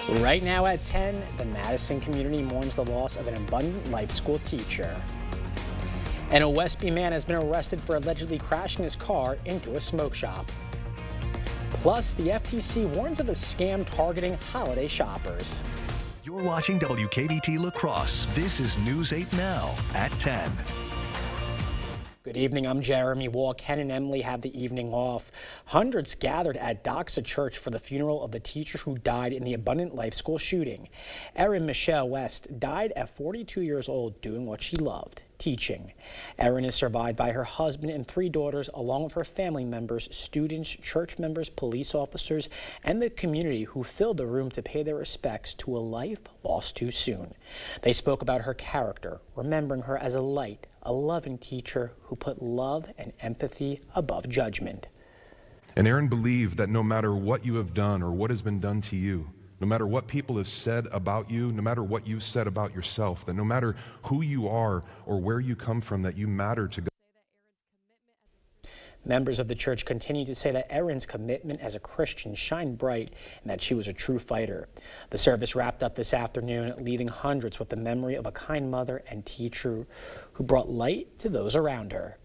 Right now at 10, the Madison community mourns the loss of an Abundant Life School teacher. And a Westby man has been arrested for allegedly crashing his car into a smoke shop. Plus, the FTC warns of a scam targeting holiday shoppers. You're watching WKBT La Crosse. This is News 8 Now at 10. Good evening, I'm Jeremy Wall. Ken and Emily have the evening off. Hundreds gathered at Doxa Church for the funeral of the teacher who died in the Abundant Life School shooting. Erin Michelle West died at 42 years old doing what she loved, teaching. Erin is survived by her husband and 3 daughters, along with her family members, students, church members, police officers, and the community who filled the room to pay their respects to a life lost too soon. They spoke about her character, remembering her as a light, a loving teacher who put love and empathy above judgment. And Erin believed that no matter what you have done or what has been done to you, no matter what people have said about you, no matter what you've said about yourself, that no matter who you are or where you come from, that you matter to God. Members of the church continue to say that Erin's commitment as a Christian shined bright and that she was a true fighter. The service wrapped up this afternoon, leaving hundreds with the memory of a kind mother and teacher who brought light to those around her.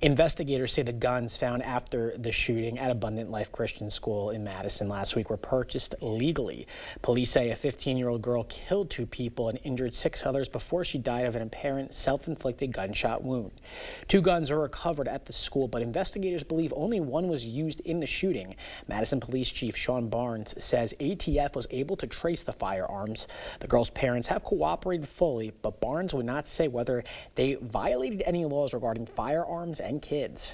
Investigators say the guns found after the shooting at Abundant Life Christian School in Madison last week were purchased legally. Police say a 15-year-old girl killed 2 people and injured 6 others before she died of an apparent self-inflicted gunshot wound. 2 guns were recovered at the school, but investigators believe only one was used in the shooting. Madison Police Chief Sean Barnes says ATF was able to trace the firearms. The girl's parents have cooperated fully, but Barnes would not say whether they violated any laws regarding firearms and kids.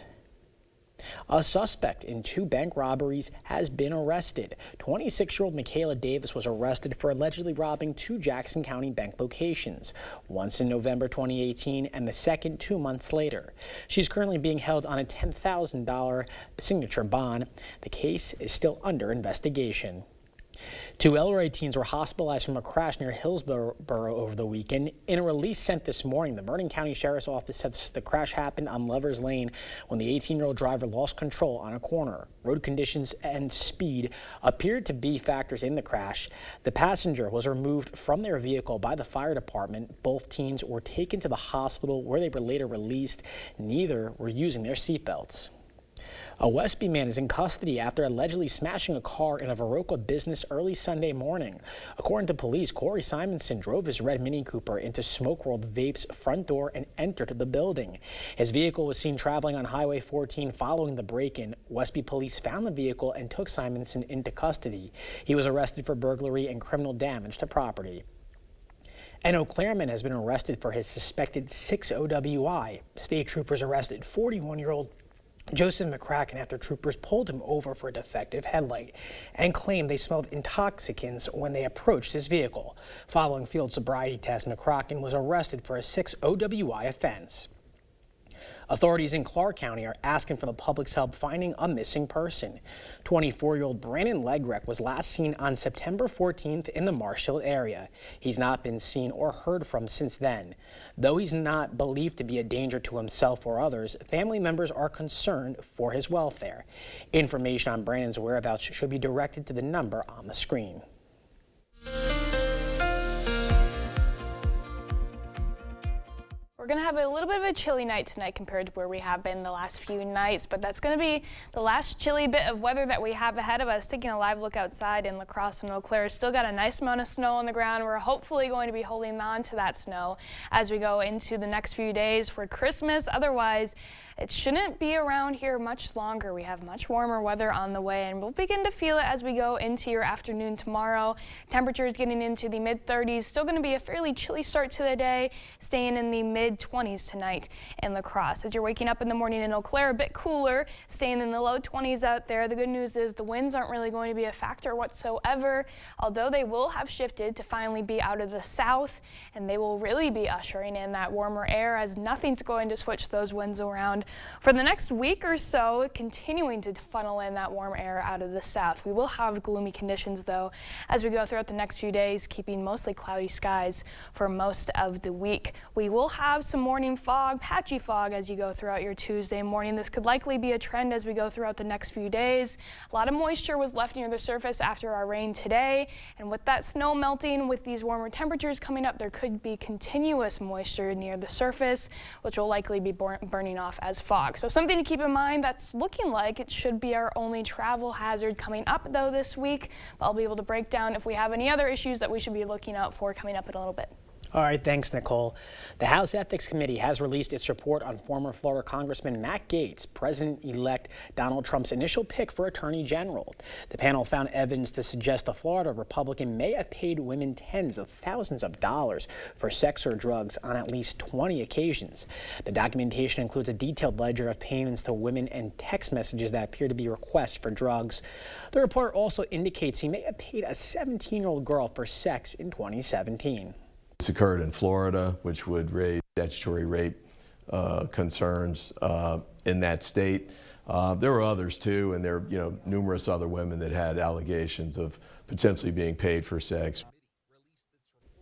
A suspect in 2 bank robberies has been arrested. 26-year-old Michaela Davis was arrested for allegedly robbing 2 Jackson County bank locations, once in November 2018 and the second 2 months later. She's currently being held on a $10,000 signature bond. The case is still under investigation. 2 Elroy teens were hospitalized from a crash near Hillsborough over the weekend. In a release sent this morning, the Vernon County Sheriff's Office said the crash happened on Lovers Lane when the 18-year-old driver lost control on a corner. Road conditions and speed appeared to be factors in the crash. The passenger was removed from their vehicle by the fire department. Both teens were taken to the hospital where they were later released. Neither were using their seatbelts. A Westby man is in custody after allegedly smashing a car in a Viroqua business early Sunday morning. According to police, Corey Simonson drove his red Mini Cooper into Smoke World Vape's front door and entered the building. His vehicle was seen traveling on Highway 14 following the break-in. Westby police found the vehicle and took Simonson into custody. He was arrested for burglary and criminal damage to property. An Eau Claire man has been arrested for his suspected 6 OWI. State troopers arrested 41-year-old Joseph McCracken after troopers pulled him over for a defective headlight and claimed they smelled intoxicants when they approached his vehicle. Following field sobriety tests, McCracken was arrested for a 6 OWI offense. Authorities in Clark County are asking for the public's help finding a missing person. 24-year-old Brandon Legrec was last seen on September 14th in the Marshfield area. He's not been seen or heard from since then. Though he's not believed to be a danger to himself or others, family members are concerned for his welfare. Information on Brandon's whereabouts should be directed to the number on the screen. We're going to have a little bit of a chilly night tonight compared to where we have been the last few nights, but that's going to be the last chilly bit of weather that we have ahead of us. Taking a live look outside in La Crosse and Eau Claire, still got a nice amount of snow on the ground. We're hopefully going to be holding on to that snow as we go into the next few days for Christmas. Otherwise, it shouldn't be around here much longer. We have much warmer weather on the way, and we'll begin to feel it as we go into your afternoon tomorrow. Temperatures getting into the mid-30s. Still going to be a fairly chilly start to the day, staying in the mid-20s tonight in La Crosse. As you're waking up in the morning in Eau Claire, a bit cooler, staying in the low 20s out there. The good news is the winds aren't really going to be a factor whatsoever, although they will have shifted to finally be out of the south, and they will really be ushering in that warmer air as nothing's going to switch those winds around For the next week or so, continuing to funnel in that warm air out of the south. We will have gloomy conditions, though, as we go throughout the next few days, keeping mostly cloudy skies for most of the week. We will have some morning fog, patchy fog, as you go throughout your Tuesday morning. This could likely be a trend as we go throughout the next few days. A lot of moisture was left near the surface after our rain today, and with that snow melting, with these warmer temperatures coming up, there could be continuous moisture near the surface, which will likely be burning off as fog. So something to keep in mind. That's looking like it should be our only travel hazard coming up, though, this week. But I'll be able to break down if we have any other issues that we should be looking out for coming up in a little bit. All right, thanks, Nicole. The House Ethics Committee has released its report on former Florida Congressman Matt Gaetz, President-elect Donald Trump's initial pick for Attorney General. The panel found evidence to suggest the Florida Republican may have paid women tens of thousands of dollars for sex or drugs on at least 20 occasions. The documentation includes a detailed ledger of payments to women and text messages that appear to be requests for drugs. The report also indicates he may have paid a 17-year-old girl for sex in 2017. This occurred in Florida, which would raise statutory rape concerns in that state. There were others too, and there are numerous other women that had allegations of potentially being paid for sex.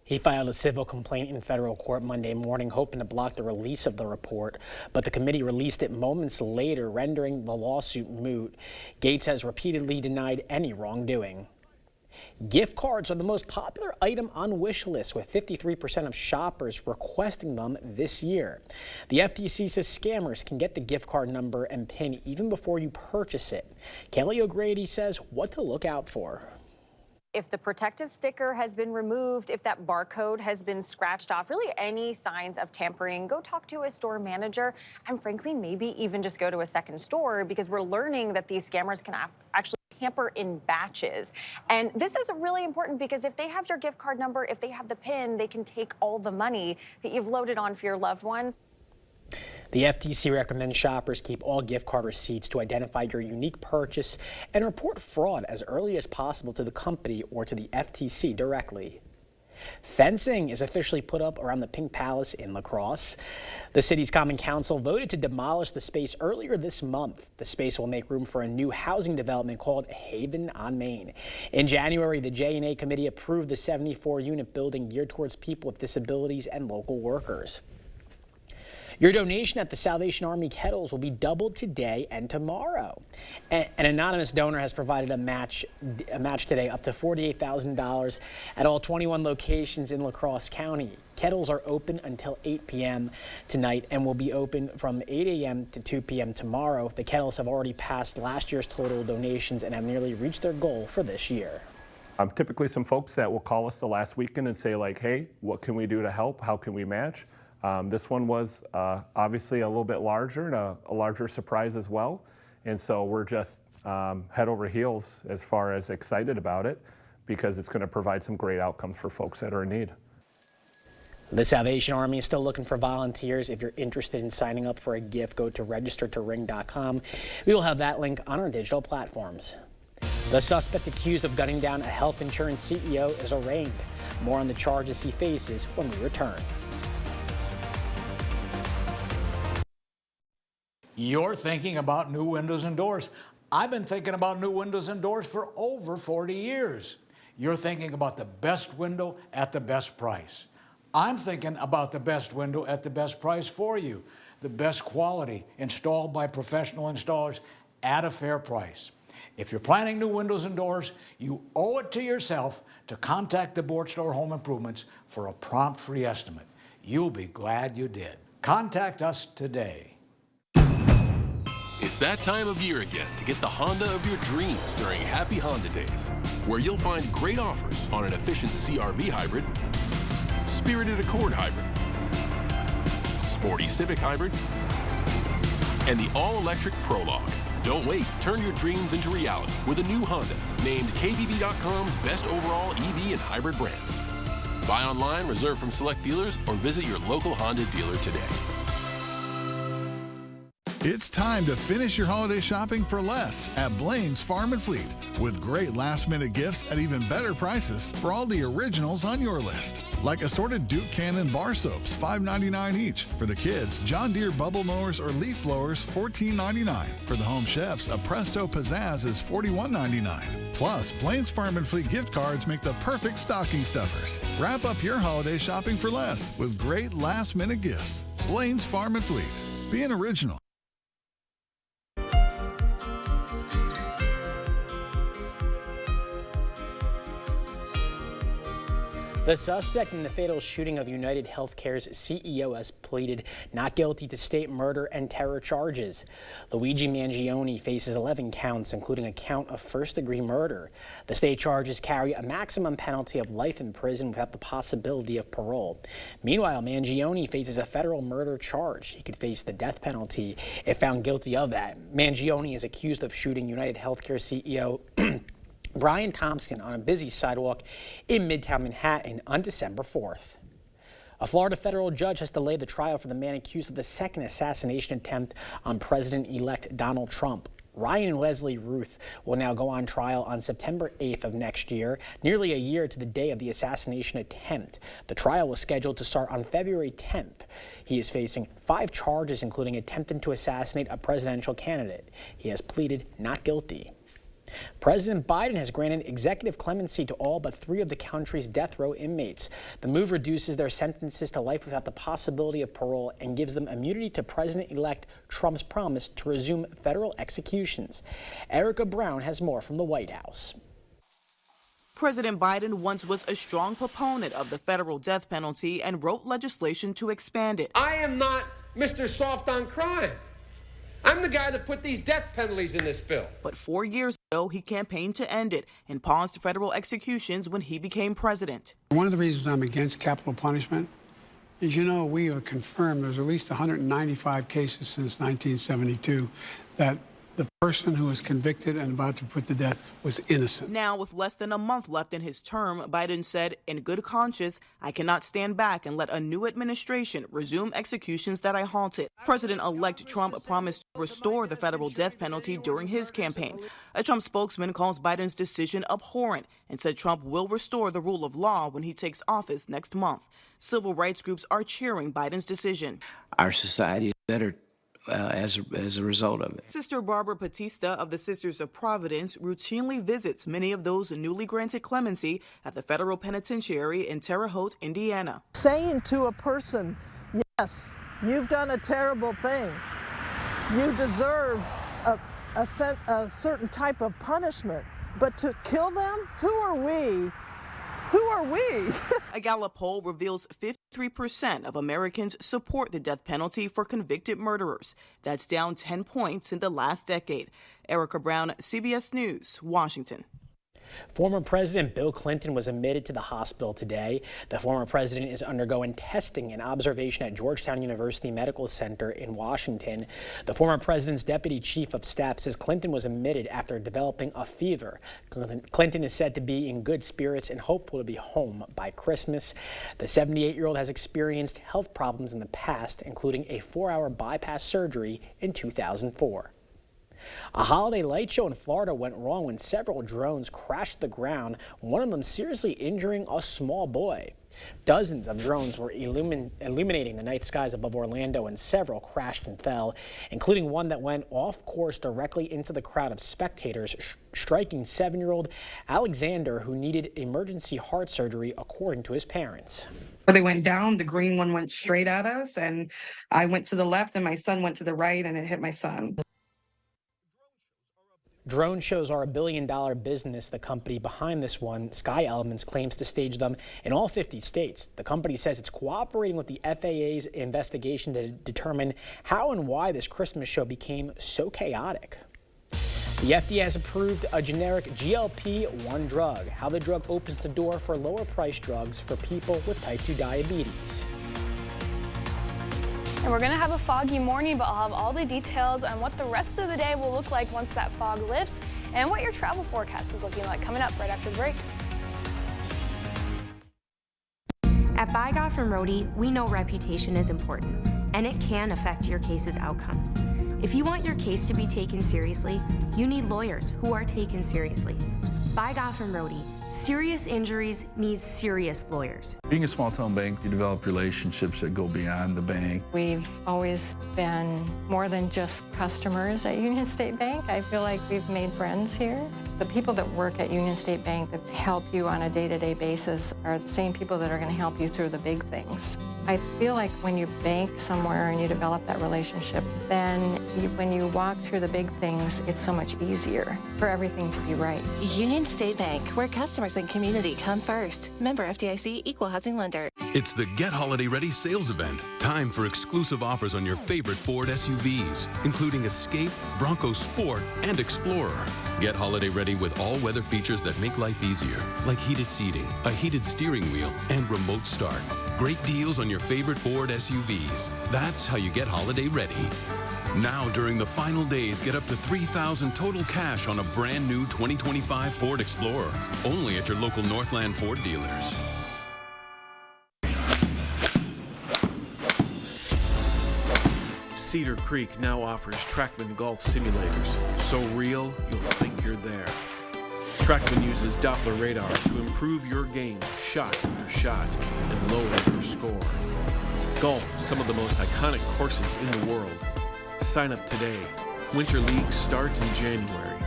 He filed a civil complaint in federal court Monday morning, hoping to block the release of the report, but the committee released it moments later, rendering the lawsuit moot. Gaetz has repeatedly denied any wrongdoing. Gift cards are the most popular item on wish lists, with 53% of shoppers requesting them this year. The FTC says scammers can get the gift card number and PIN even before you purchase it. Kelly O'Grady says what to look out for. If the protective sticker has been removed, if that barcode has been scratched off, really any signs of tampering, go talk to a store manager, and frankly, maybe even just go to a second store, because we're learning that these scammers can actually tamper in batches. And this is really important because if they have your gift card number, if they have the PIN, they can take all the money that you've loaded on for your loved ones. The FTC recommends shoppers keep all gift card receipts to identify your unique purchase and report fraud as early as possible to the company or to the FTC directly. Fencing is officially put up around the Pink Palace in La Crosse. The city's Common Council voted to demolish the space earlier this month. The space will make room for a new housing development called Haven on Main. In January, the J&A committee approved the 74-unit building geared towards people with disabilities and local workers. Your donation at the Salvation Army kettles will be doubled today and tomorrow. An anonymous donor has provided a match today up to $48,000 at all 21 locations in La Crosse County. Kettles are open until 8 p.m. tonight and will be open from 8 a.m. to 2 p.m. tomorrow. The kettles have already passed last year's total donations and have nearly reached their goal for this year. Typically some folks that will call us the last weekend and say, like, hey, what can we do to help? How can we match? This one was obviously a little bit larger and a larger surprise as well. And so we're just head over heels as far as excited about it, because it's going to provide some great outcomes for folks that are in need. The Salvation Army is still looking for volunteers. If you're interested in signing up for a gift, go to registertoring.com. We will have that link on our digital platforms. The suspect accused of gunning down a health insurance CEO is arraigned. More on the charges he faces when we return. You're thinking about new windows and doors. I've been thinking about new windows and doors for over 40 years. You're thinking about the best window at the best price. I'm thinking about the best window at the best price for you. The best quality, installed by professional installers at a fair price. If you're planning new windows and doors, you owe it to yourself to contact the Bortzdorf Home Improvements for a prompt free estimate. You'll be glad you did. Contact us today. It's that time of year again to get the Honda of your dreams during Happy Honda Days, where you'll find great offers on an efficient CR-V hybrid, spirited Accord hybrid, sporty Civic hybrid, and the all-electric Prologue. Don't wait, turn your dreams into reality with a new Honda, named KBB.com's best overall EV and hybrid brand. Buy online, reserve from select dealers, or visit your local Honda dealer today. It's time to finish your holiday shopping for less at Blaine's Farm and Fleet, with great last-minute gifts at even better prices for all the originals on your list. Like assorted Duke Cannon bar soaps, $5.99 each. For the kids, John Deere bubble mowers or leaf blowers, $14.99. For the home chefs, a Presto Pizzazz is $41.99. Plus, Blaine's Farm and Fleet gift cards make the perfect stocking stuffers. Wrap up your holiday shopping for less with great last-minute gifts. Blaine's Farm and Fleet. Being original. The suspect in the fatal shooting of United Healthcare's CEO has pleaded not guilty to state murder and terror charges. Luigi Mangione faces 11 counts, including a count of first-degree murder. The state charges carry a maximum penalty of life in prison without the possibility of parole. Meanwhile, Mangione faces a federal murder charge. He could face the death penalty if found guilty of that. Mangione is accused of shooting United Healthcare CEO Brian Thompson on a busy sidewalk in Midtown Manhattan on December 4th. A Florida federal judge has delayed the trial for the man accused of the second assassination attempt on President-elect Donald Trump. Ryan and Leslie Ruth will now go on trial on September 8th of next year, nearly a year to the day of the assassination attempt. The trial was scheduled to start on February 10th. He is facing 5 charges, including attempting to assassinate a presidential candidate. He has pleaded not guilty. President Biden has granted executive clemency to all but 3 of the country's death row inmates. The move reduces their sentences to life without the possibility of parole and gives them immunity to President-elect Trump's promise to resume federal executions. Erica Brown has more from the White House. President Biden once was a strong proponent of the federal death penalty and wrote legislation to expand it. I am not Mr. Soft on crime. I'm the guy that put these death penalties in this bill. But 4 years ago, he campaigned to end it and paused federal executions when he became president. One of the reasons I'm against capital punishment is, we have confirmed there's at least 195 cases since 1972 that the person who was convicted and about to be put to death was innocent. Now, with less than a month left in his term, Biden said, in good conscience, I cannot stand back and let a new administration resume executions that I halted. President-elect Trump promised to restore the federal death penalty during his campaign. A Trump spokesman calls Biden's decision abhorrent and said Trump will restore the rule of law when he takes office next month. Civil rights groups are cheering Biden's decision. Our society is better as a result of it. Sister Barbara Batista of the Sisters of Providence routinely visits many of those newly granted clemency at the federal penitentiary in Terre Haute, Indiana. Saying to a person, yes, you've done a terrible thing. You deserve a certain type of punishment, but to kill them? Who are we? Who are we? A Gallup poll reveals 53% of Americans support the death penalty for convicted murderers. That's down 10 points in the last decade. Erica Brown, CBS News, Washington. Former President Bill Clinton was admitted to the hospital today. The former president is undergoing testing and observation at Georgetown University Medical Center in Washington. The former president's deputy chief of staff says Clinton was admitted after developing a fever. Clinton is said to be in good spirits and hopeful to be home by Christmas. The 78-year-old has experienced health problems in the past, including a 4-hour bypass surgery in 2004. A holiday light show in Florida went wrong when several drones crashed the ground, one of them seriously injuring a small boy. Dozens of drones were illuminating the night skies above Orlando, and several crashed and fell, including one that went off course directly into the crowd of spectators, striking 7-year-old Alexander, who needed emergency heart surgery, according to his parents. They went down, the green one went straight at us, and I went to the left and my son went to the right, and it hit my son. Drone shows are a billion-dollar business. The company behind this one, Sky Elements, claims to stage them in all 50 states. The company says it's cooperating with the FAA's investigation to determine how and why this Christmas show became so chaotic. The FDA has approved a generic GLP-1 drug, how the drug opens the door for lower-priced drugs for people with type 2 diabetes. And we're going to have a foggy morning, but I'll have all the details on what the rest of the day will look like once that fog lifts and what your travel forecast is looking like coming up right after the break. At Bygoff and Rohde, we know reputation is important, and it can affect your case's outcome. If you want your case to be taken seriously, you need lawyers who are taken seriously. By Gotham Rohde, serious injuries need serious lawyers. Being a small town bank, you develop relationships that go beyond the bank. We've always been more than just customers at Union State Bank. I feel like we've made friends here. The people that work at Union State Bank that help you on a day-to-day basis are the same people that are going to help you through the big things. I feel like when you bank somewhere and you develop that relationship, then when you walk through the big things, it's so much easier for everything to be right. Union State Bank, where customers and community come first. Member FDIC, Equal Housing Lender. It's the Get Holiday Ready sales event. Time for exclusive offers on your favorite Ford SUVs, including Escape, Bronco Sport, and Explorer. Get holiday ready with all-weather features that make life easier, like heated seating, a heated steering wheel, and remote start. Great deals on your favorite Ford SUVs. That's how you get holiday ready. Now, during the final days, get up to $3,000 total cash on a brand new 2025 Ford Explorer. Only at your local Northland Ford dealers. Cedar Creek now offers TrackMan golf simulators. So real, you'll think you're there. TrackMan uses Doppler radar to improve your game shot after shot and lower your score. Golf some of the most iconic courses in the world. Sign up today. Winter leagues start in January.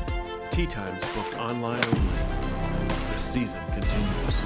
Tee times booked online only. The season continues.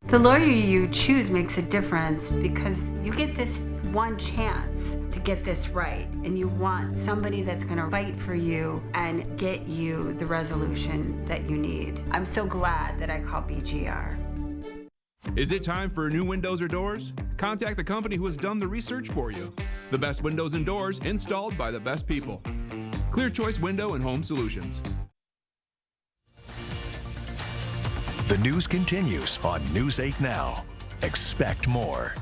The lawyer you choose makes a difference because you get this one chance to get this right, and you want somebody that's going to fight for you and get you the resolution that you need. I'm so glad that I called BGR. Is it time for new windows or doors? Contact the company who has done the research for you. The best windows and doors installed by the best people. Clear Choice Window and Home Solutions. The news continues on News 8 Now. Expect more.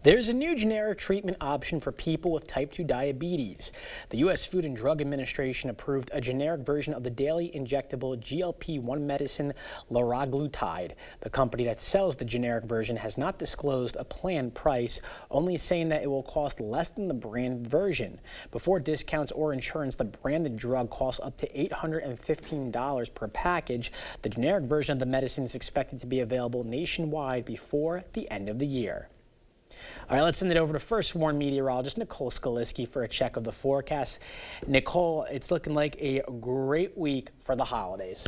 There's a new generic treatment option for people with type 2 diabetes. The U.S. Food and Drug Administration approved a generic version of the daily injectable GLP-1 medicine liraglutide. The company that sells the generic version has not disclosed a planned price, only saying that it will cost less than the branded version. Before discounts or insurance, the branded drug costs up to $815 per package. The generic version of the medicine is expected to be available nationwide before the end of the year. All right, let's send it over to First Warn meteorologist Nicole Skaliski for a check of the forecast. Nicole, it's looking like a great week for the holidays.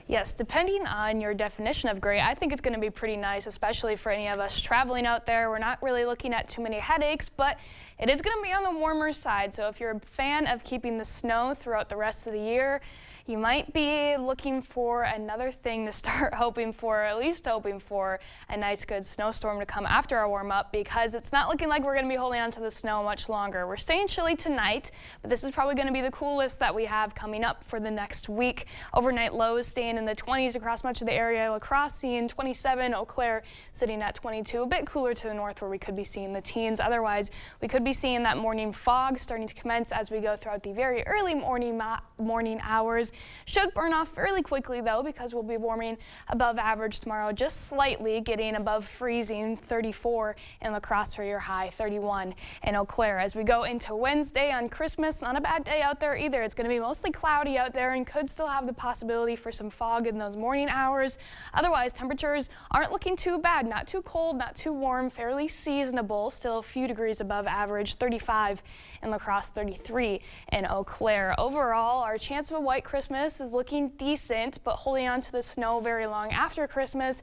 Yes, depending on your definition of great, I think it's going to be pretty nice, especially for any of us traveling out there. We're not really looking at too many headaches, but it is going to be on the warmer side. So if you're a fan of keeping the snow throughout the rest of the year, you might be looking for another thing to start hoping for, or at least hoping for a nice good snowstorm to come after our warm up, because it's not looking like we're going to be holding on to the snow much longer. We're staying chilly tonight, but this is probably going to be the coolest that we have coming up for the next week. Overnight lows staying in the 20s across much of the area. La Crosse seeing 27, Eau Claire sitting at 22, a bit cooler to the north where we could be seeing the teens. Otherwise, we could be seeing that morning fog starting to commence as we go throughout the very early morning hours. Should burn off fairly quickly though, because we'll be warming above average tomorrow, just slightly, getting above freezing, 34 in La Crosse for your high, 31 in Eau Claire. As we go into Wednesday on Christmas, not a bad day out there either. It's going to be mostly cloudy out there and could still have the possibility for some fog in those morning hours. Otherwise, temperatures aren't looking too bad, not too cold, not too warm, fairly seasonable, still a few degrees above average. Cambridge, 35 in La Crosse, 33 in Eau Claire. Overall, our chance of a white Christmas is looking decent, but holding on to the snow very long after Christmas,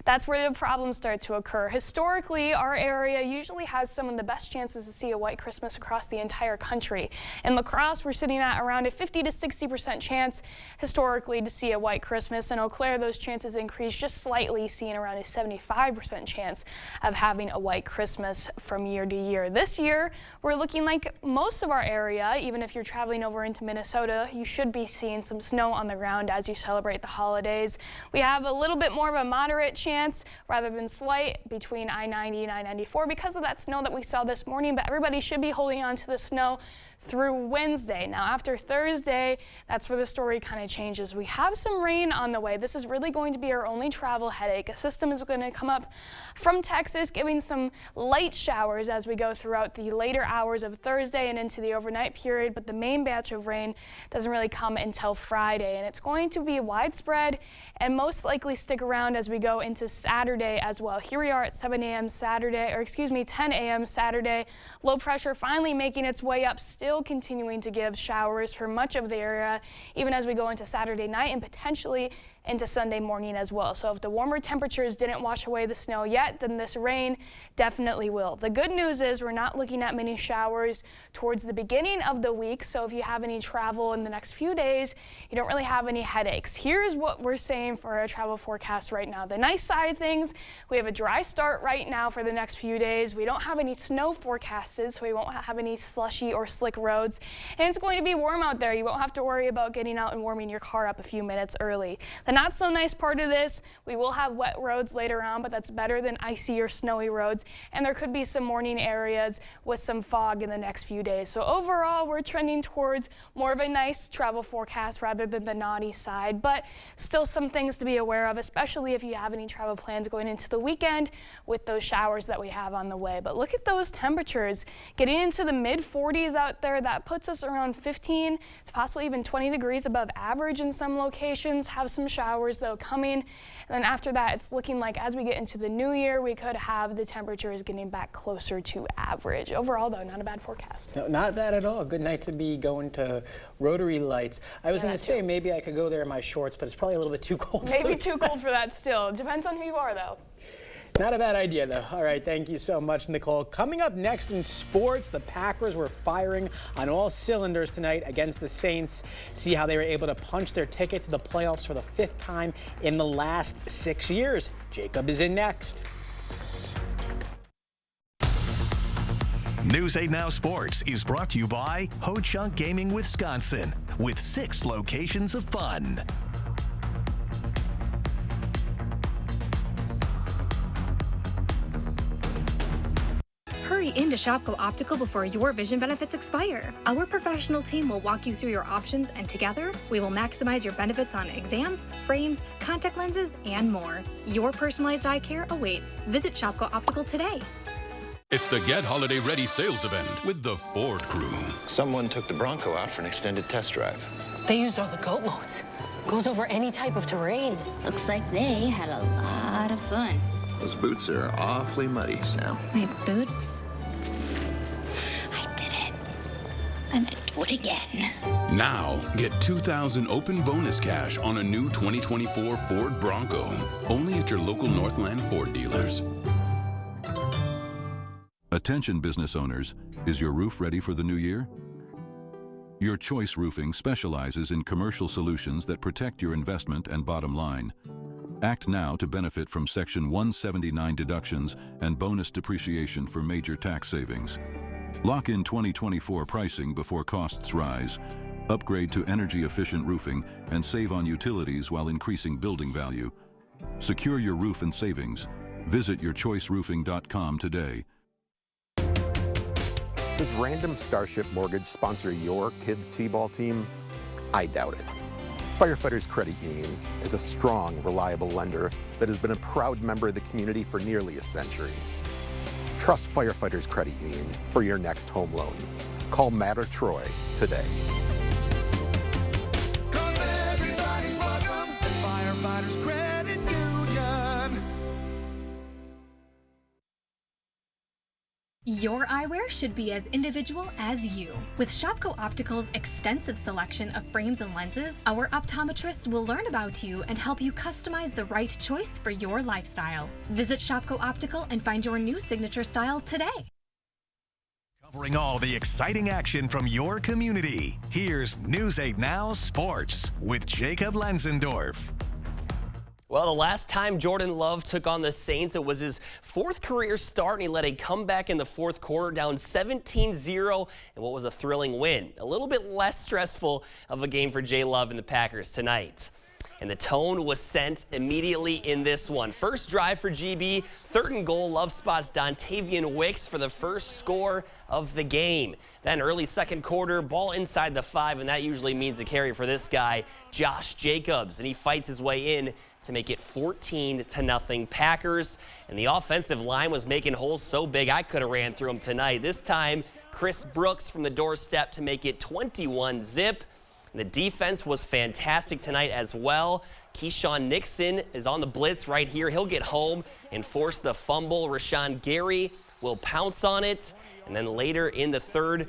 that's where the problems start to occur. Historically, our area usually has some of the best chances to see a white Christmas across the entire country. In La Crosse, we're sitting at around a 50 to 60% chance historically to see a white Christmas. In Eau Claire, those chances increase just slightly, seeing around a 75% chance of having a white Christmas from year to year. This year, we're looking like most of our area, even if you're traveling over into Minnesota, you should be seeing some snow on the ground as you celebrate the holidays. We have a little bit more of a moderate chance rather than slight between I-90 and I-94 because of that snow that we saw this morning, but everybody should be holding on to the snow through Wednesday. Now after Thursday, that's where the story kind of changes. We have some rain on the way. This is really going to be our only travel headache. A system is going to come up from Texas, giving some light showers as we go throughout the later hours of Thursday and into the overnight period, but the main batch of rain doesn't really come until Friday, and it's going to be widespread and most likely stick around as we go into Saturday as well. Here we are at 7 a.m. Saturday, or excuse me, 10 a.m. Saturday. Low pressure finally making its way up, still continuing to give showers for much of the area, even as we go into Saturday night and potentially into Sunday morning as well. So if the warmer temperatures didn't wash away the snow yet, then this rain definitely will. The good news is we're not looking at many showers towards the beginning of the week, so if you have any travel in the next few days, you don't really have any headaches. Here's what we're saying for our travel forecast right now. The nice side of things, we have a dry start right now for the next few days. We don't have any snow forecasted, so we won't have any slushy or slick roads, and it's going to be warm out there. You won't have to worry about getting out and warming your car up a few minutes early. The not so nice part of this, we will have wet roads later on, but that's better than icy or snowy roads, and there could be some morning areas with some fog in the next few days. So overall, we're trending towards more of a nice travel forecast rather than the naughty side, but still some things to be aware of, especially if you have any travel plans going into the weekend with those showers that we have on the way. But look at those temperatures getting into the mid 40s out there. That puts us around 15 to possibly even 20 degrees above average in some locations. Have some showers though coming, and then after that it's looking like as we get into the new year we could have the temperatures getting back closer to average. Overall though, not a bad forecast. No, not bad at all. Good night to be going to Rotary Lights. I was going to say maybe I could go there in my shorts, but it's probably a little bit too cold. Maybe too cold for that still. Depends on who you are though. Not a bad idea, though. All right, thank you so much, Nicole. Coming up next in sports, the Packers were firing on all cylinders tonight against the Saints. See how they were able to punch their ticket to the playoffs for the 5th time in the last 6 years. Jacob is in next. News 8 Now Sports is brought to you by Ho Chunk Gaming Wisconsin, with 6 locations of fun. Hurry into Shopko Optical before your vision benefits expire. Our professional team will walk you through your options, and together, we will maximize your benefits on exams, frames, contact lenses, and more. Your personalized eye care awaits. Visit Shopko Optical today. It's the Get Holiday Ready sales event with the Ford crew. Someone took the Bronco out for an extended test drive. They used all the goat modes. Goes over any type of terrain. Looks like they had a lot of fun. Those boots are awfully muddy, Sam. My boots? I did it. I'm gonna do it again. Now, get $2,000 open bonus cash on a new 2024 Ford Bronco. Only at your local Northland Ford dealers. Attention business owners, is your roof ready for the new year? Your Choice Roofing specializes in commercial solutions that protect your investment and bottom line. Act now to benefit from Section 179 deductions and bonus depreciation for major tax savings. Lock in 2024 pricing before costs rise. Upgrade to energy-efficient roofing and save on utilities while increasing building value. Secure your roof and savings. Visit yourchoiceroofing.com today. Does Random Starship Mortgage sponsor your kids' t-ball team? I doubt it. Firefighters Credit Union is a strong, reliable lender that has been a proud member of the community for nearly a century. Trust Firefighters Credit Union for your next home loan. Call Matt or Troy today. Everybody's welcome at Firefighters Credit Union. Your eyewear should be as individual as you. With Shopko Optical's extensive selection of frames and lenses, our optometrists will learn about you and help you customize the right choice for your lifestyle. Visit Shopko Optical and find your new signature style today. Covering all the exciting action from your community, here's News 8 Now Sports with Jacob Lenzendorf. Well, the last time Jordan Love took on the Saints, it was his 4th career start, and he led a comeback in the 4th quarter, down 17-0, and what was a thrilling win. A little bit less stressful of a game for Jay Love and the Packers tonight. And the tone was sent immediately in this one. First drive for GB, 3rd and goal. Love spots Dontavian Wicks for the first score of the game. Then early 2nd quarter, ball inside the 5, and that usually means a carry for this guy, Josh Jacobs. And he fights his way in to make it 14-0 Packers. And the offensive line was making holes so big I could have ran through them tonight. This time, Chris Brooks from the doorstep to make it 21-zip. And the defense was fantastic tonight as well. Keyshawn Nixon is on the blitz right here. He'll get home and force the fumble. Rashawn Gary will pounce on it. And then later in the 3rd,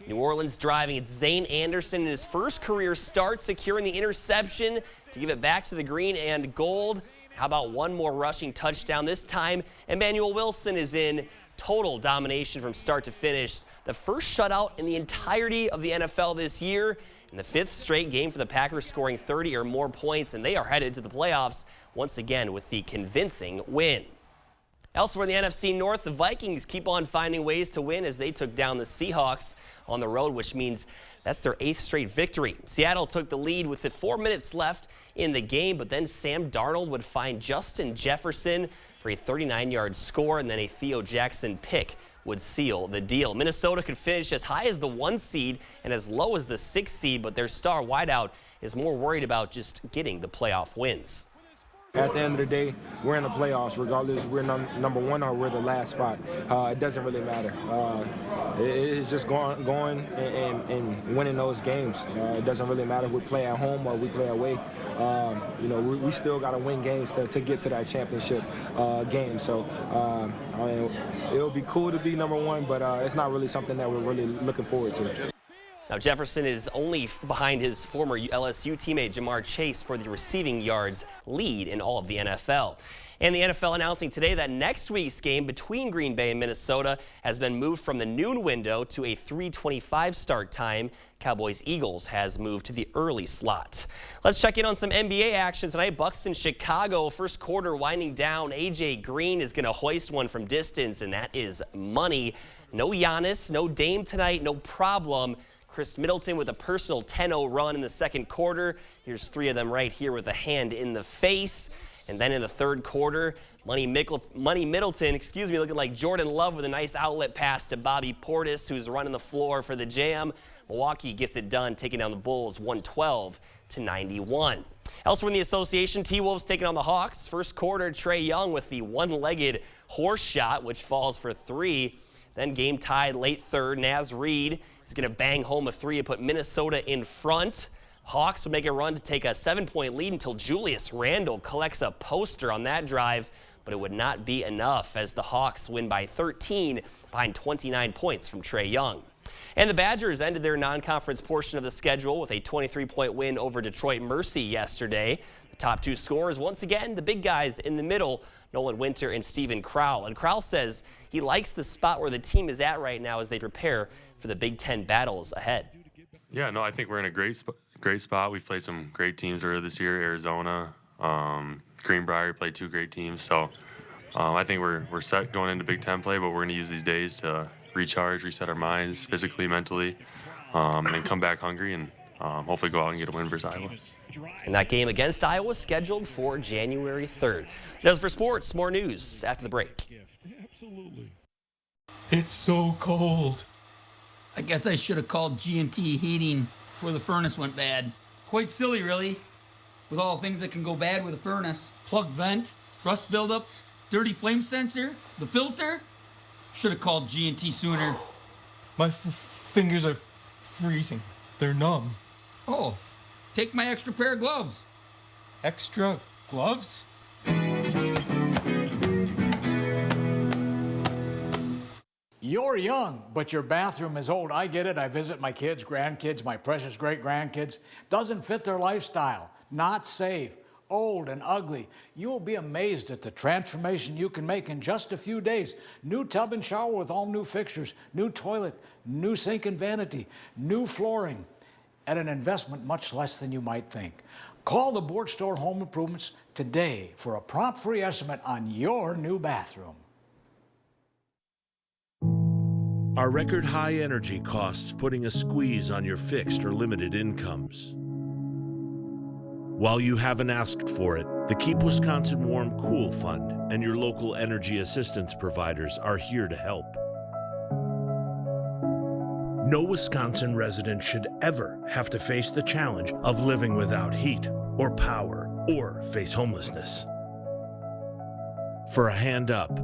New Orleans driving. It's Zane Anderson in his first career start, securing the interception to give it back to the green and gold. How about one more rushing touchdown? This time, Emmanuel Wilson is in total domination from start to finish. The first shutout in the entirety of the NFL this year, and the 5th straight game for the Packers, scoring 30 or more points, and they are headed to the playoffs once again with the convincing win. Elsewhere in the NFC North, the Vikings keep on finding ways to win as they took down the Seahawks on the road, which means that's their 8th straight victory. Seattle took the lead with 4 minutes left in the game, but then Sam Darnold would find Justin Jefferson for a 39-yard score, and then a Theo Jackson pick would seal the deal. Minnesota could finish as high as the 1 seed and as low as the 6 seed, but their star wideout is more worried about just getting the playoff wins. At the end of the day, we're in the playoffs, regardless if we're number 1 or we're the last spot. It doesn't really matter. It's just going and winning those games. It doesn't really matter if we play at home or we play away. We still got to win games to get to that championship game. So it'll be cool to be number 1, but it's not really something that we're really looking forward to. Now, Jefferson is only behind his former LSU teammate Jamar Chase for the receiving yards lead in all of the NFL. And the NFL announcing today that next week's game between Green Bay and Minnesota has been moved from the noon window to a 3:25 start time. Cowboys-Eagles has moved to the early slot. Let's check in on some NBA action tonight. Bucks in Chicago, first quarter winding down. AJ Green is going to hoist one from distance, and that is money. No Giannis, no Dame tonight, no problem. Chris Middleton with a personal 10-0 run in the 2nd quarter. Here's 3 of them right here with a hand in the face. And then in the 3rd quarter, Money Middleton, looking like Jordan Love with a nice outlet pass to Bobby Portis, who's running the floor for the Jam. Milwaukee gets it done, taking down the Bulls 112-91. Elsewhere in the association, T-Wolves taking on the Hawks. First quarter, Trae Young with the one-legged horse shot, which falls for 3. Then game tied late 3rd. Naz Reid is going to bang home a 3 and put Minnesota in front. Hawks would make a run to take a 7-point lead until Julius Randle collects a poster on that drive, but it would not be enough as the Hawks win by 13 behind 29 points from Trae Young. And the Badgers ended their non-conference portion of the schedule with a 23-point win over Detroit Mercy yesterday. The top 2 scorers, once again, the big guys in the middle, Nolan Winter and Steven Crowell. And Crowell says he likes the spot where the team is at right now as they prepare for the Big Ten battles ahead. Yeah, no, I think we're in a great spot. We've played some great teams earlier this year. Arizona, Greenbrier played 2 great teams. So I think we're set going into Big Ten play, but we're going to use these days to recharge, reset our minds physically, mentally, and come back hungry and hopefully go out and get a win versus Iowa. And that game against Iowa is scheduled for January 3rd. As for sports, more news after the break. Absolutely. It's so cold. I guess I should have called G&T Heating before the furnace went bad. Quite silly, really, with all the things that can go bad with a furnace. Plug vent, rust buildup, dirty flame sensor, the filter. Should have called G&T sooner. My fingers are freezing. They're numb. Oh, take my extra pair of gloves. Extra gloves? You're young, but your bathroom is old. I get it. I visit my kids, grandkids, my precious great-grandkids. Doesn't fit their lifestyle. Not safe. Old and ugly. You'll be amazed at the transformation you can make in just a few days. New tub and shower with all new fixtures, new toilet, new sink and vanity, new flooring, at an investment much less than you might think. Call the Board Store Home Improvements today for a prompt free estimate on your new bathroom. Are record high energy costs putting a squeeze on your fixed or limited incomes? While you haven't asked for it, the Keep Wisconsin Warm Cool Fund and your local energy assistance providers are here to help. No Wisconsin resident should ever have to face the challenge of living without heat or power or face homelessness. For a hand up,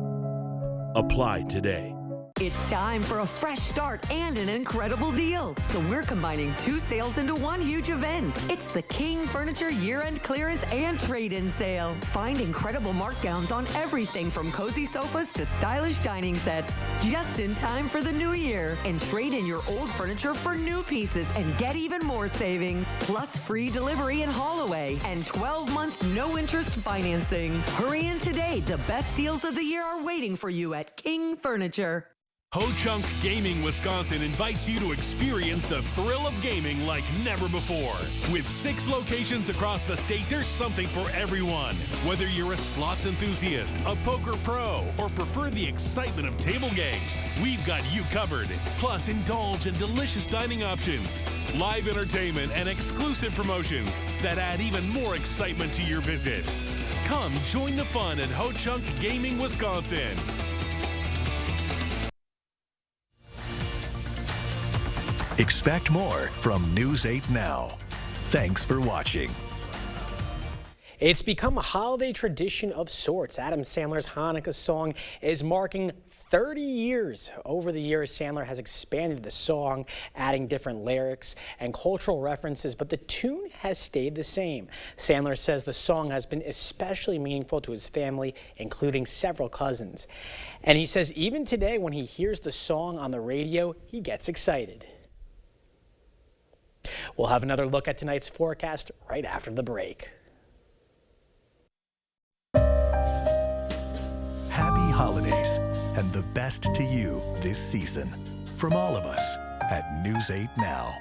apply today. It's time for a fresh start and an incredible deal. So we're combining two sales into one huge event. It's the King Furniture Year-End Clearance and Trade-In Sale. Find incredible markdowns on everything from cozy sofas to stylish dining sets. Just in time for the new year. And trade in your old furniture for new pieces and get even more savings. Plus free delivery and haul away. And 12 months no interest financing. Hurry in today. The best deals of the year are waiting for you at King Furniture. Ho-Chunk Gaming Wisconsin invites you to experience the thrill of gaming like never before. With 6 locations across the state, there's something for everyone. Whether you're a slots enthusiast, a poker pro, or prefer the excitement of table games, we've got you covered. Plus, indulge in delicious dining options, live entertainment, and exclusive promotions that add even more excitement to your visit. Come join the fun at Ho-Chunk Gaming Wisconsin. Expect more from News 8 Now. Thanks for watching. It's become a holiday tradition of sorts. Adam Sandler's Hanukkah song is marking 30 years. Over the years, Sandler has expanded the song, adding different lyrics and cultural references, but the tune has stayed the same. Sandler says the song has been especially meaningful to his family, including several cousins. And he says even today, when he hears the song on the radio, he gets excited. We'll have another look at tonight's forecast right after the break. Happy holidays and the best to you this season from all of us at News 8 Now.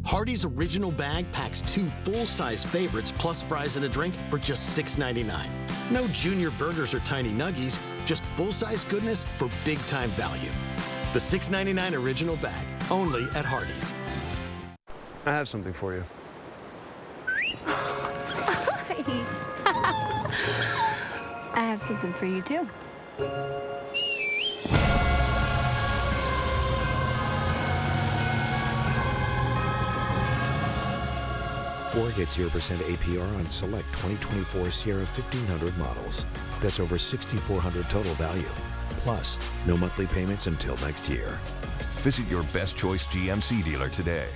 Hardee's Original Bag packs 2 full-size favorites plus fries and a drink for just $6.99. No junior burgers or tiny nuggies, just full-size goodness for big-time value. The $6.99 Original Bag, only at Hardee's. I have something for you. I have something for you too. Ford gets 0% APR on select 2024 Sierra 1500 models. That's over $6,400 total value. Plus, no monthly payments until next year. Visit your Best Choice GMC dealer today.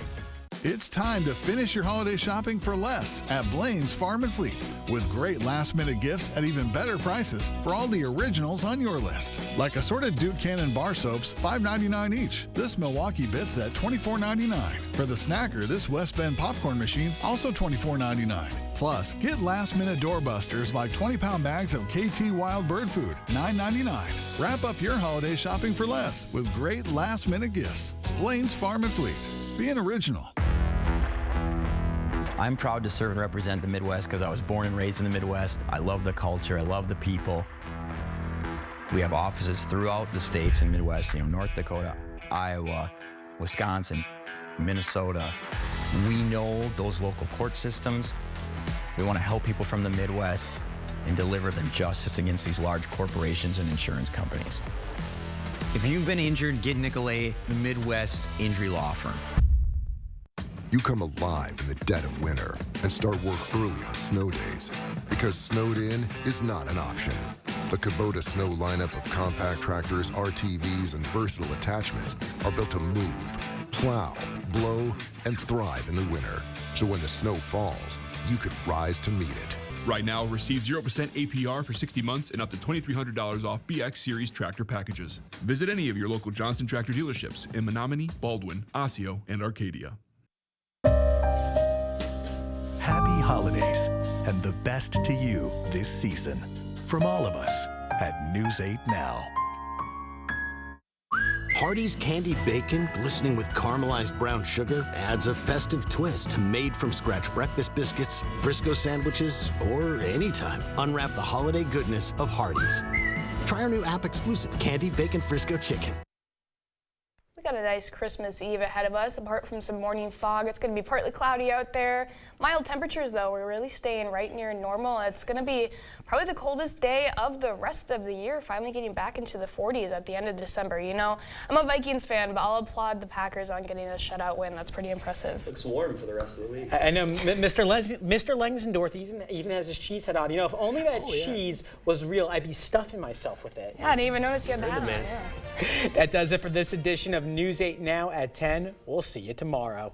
It's time to finish your holiday shopping for less at Blaine's Farm and Fleet, with great last-minute gifts at even better prices for all the originals on your list. Like assorted Duke Cannon bar soaps, $5.99 each. This Milwaukee bit set, $24.99. For the snacker, this West Bend popcorn machine, also $24.99. Plus, get last-minute doorbusters like 20-pound bags of KT Wild Bird Food, $9.99. Wrap up your holiday shopping for less with great last-minute gifts. Blaine's Farm and Fleet. Being original. I'm proud to serve and represent the Midwest because I was born and raised in the Midwest. I love the culture. I love the people. We have offices throughout the states in the Midwest, North Dakota, Iowa, Wisconsin, Minnesota. We know those local court systems. We want to help people from the Midwest and deliver them justice against these large corporations and insurance companies. If you've been injured, get Nicolay, the Midwest Injury Law Firm. You come alive in the dead of winter and start work early on snow days, because snowed in is not an option. The Kubota Snow lineup of compact tractors, RTVs, and versatile attachments are built to move, plow, blow, and thrive in the winter. So when the snow falls, you can rise to meet it. Right now, receive 0% APR for 60 months and up to $2,300 off BX Series tractor packages. Visit any of your local Johnson Tractor dealerships in Menominee, Baldwin, Osseo, and Arcadia. Happy holidays and the best to you this season. From all of us at News 8 Now. Hardee's candy bacon, glistening with caramelized brown sugar, adds a festive twist to made-from-scratch breakfast biscuits, Frisco sandwiches, or anytime. Unwrap the holiday goodness of Hardee's. Try our new app-exclusive Candy Bacon Frisco Chicken. We got a nice Christmas Eve ahead of us. Apart from some morning fog, it's going to be partly cloudy out there. Mild temperatures, though, we're really staying right near normal. It's going to be probably the coldest day of the rest of the year, finally getting back into the 40s at the end of December. You know, I'm a Vikings fan, but I'll applaud the Packers on getting a shutout win. That's pretty impressive. Looks warm for the rest of the week. I know Mr. Langsdorf even has his cheese head on. You know, if only that cheese was real, I'd be stuffing myself with it. Yeah, I didn't even notice you had the hat on. Yeah. That does it for this edition of News 8 Now at 10. We'll see you tomorrow.